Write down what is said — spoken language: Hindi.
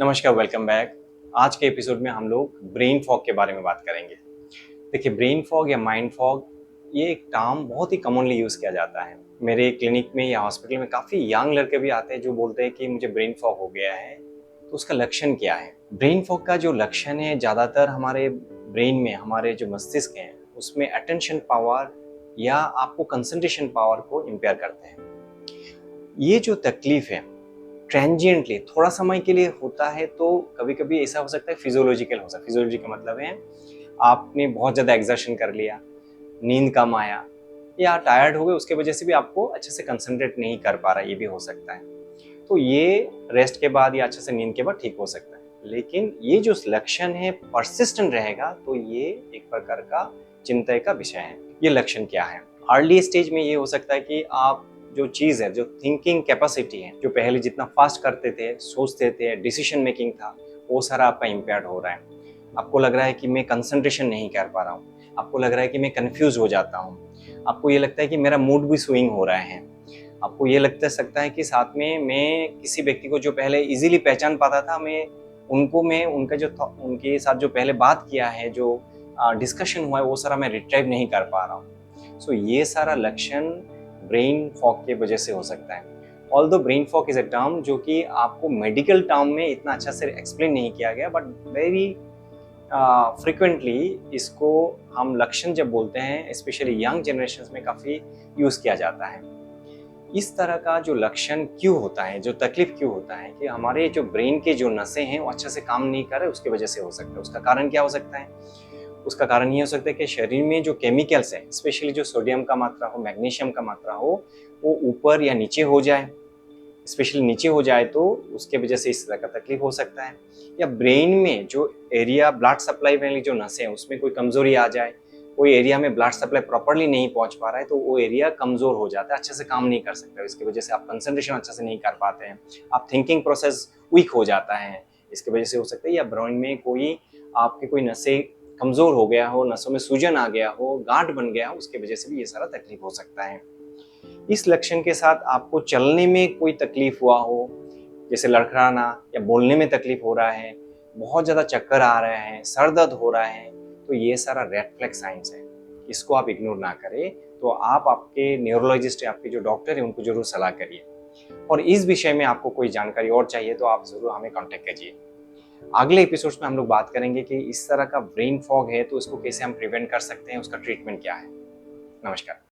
नमस्कार, वेलकम बैक। आज के एपिसोड में हम लोग ब्रेन फॉग के बारे में बात करेंगे। देखिए, ब्रेन फॉग या माइंड फॉग ये एक टर्म बहुत ही कॉमनली यूज़ किया जाता है। मेरे क्लिनिक में या हॉस्पिटल में काफ़ी यंग लड़के भी आते हैं जो बोलते हैं कि मुझे ब्रेन फॉग हो गया है। तो उसका लक्षण क्या है? ब्रेन फॉग का जो लक्षण है, ज़्यादातर हमारे ब्रेन में, हमारे जो मस्तिष्क हैं उसमें अटेंशन पावर या आपको कंसंट्रेशन पावर को इम्पेयर करते हैं। ये जो तकलीफ है ट्रांजिएंटली थोड़ा समय के लिए होता है, तो कभी-कभी ऐसा हो सकता है फिजियोलॉजिकल हो सकता है। फिजियोलॉजी का मतलब है आपने बहुत ज़्यादा एक्सर्शन कर लिया, नींद कम आया या टायर्ड हो गए, उसके वजह से भी आपको अच्छे से कंसंट्रेट नहीं कर पा रहा, ये भी हो सकता है। तो ये रेस्ट के बाद या अच्छे से नींद के बाद ठीक हो सकता है। लेकिन ये जो लक्षण है परसिस्टेंट रहेगा, तो ये एक प्रकार का चिंता का विषय है। ये लक्षण क्या है? अर्ली स्टेज में ये हो सकता है कि आप जो चीज़ है, जो थिंकिंग कैपेसिटी है, जो पहले जितना फास्ट करते थे, सोचते थे, डिसीजन मेकिंग था, वो सारा आपका इम्पेयर्ड हो रहा है। आपको लग रहा है कि मैं कंसंट्रेशन नहीं कर पा रहा हूँ, आपको लग रहा है कि मैं कंफ्यूज हो जाता हूँ, आपको ये लगता है कि मेरा मूड भी स्विंग हो रहा है, आपको ये लगता सकता है कि साथ में मैं किसी व्यक्ति को जो पहले इजीली पहचान पाता था, मैं उनका जो उनके साथ जो पहले बात किया है, जो डिस्कशन हुआ है, वो सारा मैं रिट्राइव नहीं कर पा रहा हूँ। सो ये सारा लक्षण ब्रेन फॉग के वजह से हो सकता है। Although brain fog is a term जो कि आपको मेडिकल टर्म में इतना अच्छा से एक्सप्लेन नहीं किया गया, बट वेरी फ्रिक्वेंटली इसको हम लक्षण जब बोलते हैं, स्पेशली यंग जनरेशन में काफ़ी यूज़ किया जाता है। इस तरह का जो लक्षण क्यों होता है, जो तकलीफ क्यों होता है कि हमारे जो ब्रेन के जो नसें हैं वो अच्छे से काम नहीं कर रहे, उसकी वजह से हो सकता है। उसका कारण क्या हो सकता है? उसका कारण ये हो सकता है कि शरीर में जो केमिकल्स हैं, स्पेशली जो सोडियम का मात्रा हो, मैग्नीशियम का मात्रा हो, वो ऊपर या नीचे हो जाए। स्पेशली नीचे हो जाए तो उसके वजह से इस तरह का तकलीफ हो सकता है। या ब्रेन में जो एरिया ब्लड सप्लाई वाली जो नसें हैं उसमें कोई कमजोरी आ जाए, कोई एरिया में ब्लड सप्लाई प्रॉपर्ली नहीं पहुंच पा रहा है, तो वो एरिया कमजोर हो जाता है, अच्छे से काम नहीं कर सकता है। इसकी वजह से आप कंसंट्रेशन अच्छे से नहीं कर पाते हैं, आप थिंकिंग प्रोसेस वीक हो जाता है, इसकी वजह से हो सकता है। या ब्रेन में कोई आपके कोई नसें कमजोर हो गया हो, नसों में सूजन आ गया हो, गांठ बन गया हो, उसके वजह से भी ये सारा तकलीफ हो सकता है। इस लक्षण के साथ आपको चलने में कोई तकलीफ हुआ हो, जैसे लड़खड़ाना या बोलने में तकलीफ हो रहा है, बहुत ज़्यादा चक्कर आ रहे हैं, सर दर्द हो रहा है, तो ये सारा रेड फ्लैग साइंस है। इसको आप इग्नोर ना करें। तो आप आपके न्यूरोलॉजिस्ट या आपके जो डॉक्टर हैं उनको जरूर सलाह करिए। और इस विषय में आपको कोई जानकारी और चाहिए तो आप ज़रूर हमें कॉन्टेक्ट कीजिए। अगले एपिसोड्स में हम लोग बात करेंगे कि इस तरह का ब्रेन फॉग है तो इसको कैसे हम प्रिवेंट कर सकते हैं, उसका ट्रीटमेंट क्या है। नमस्कार।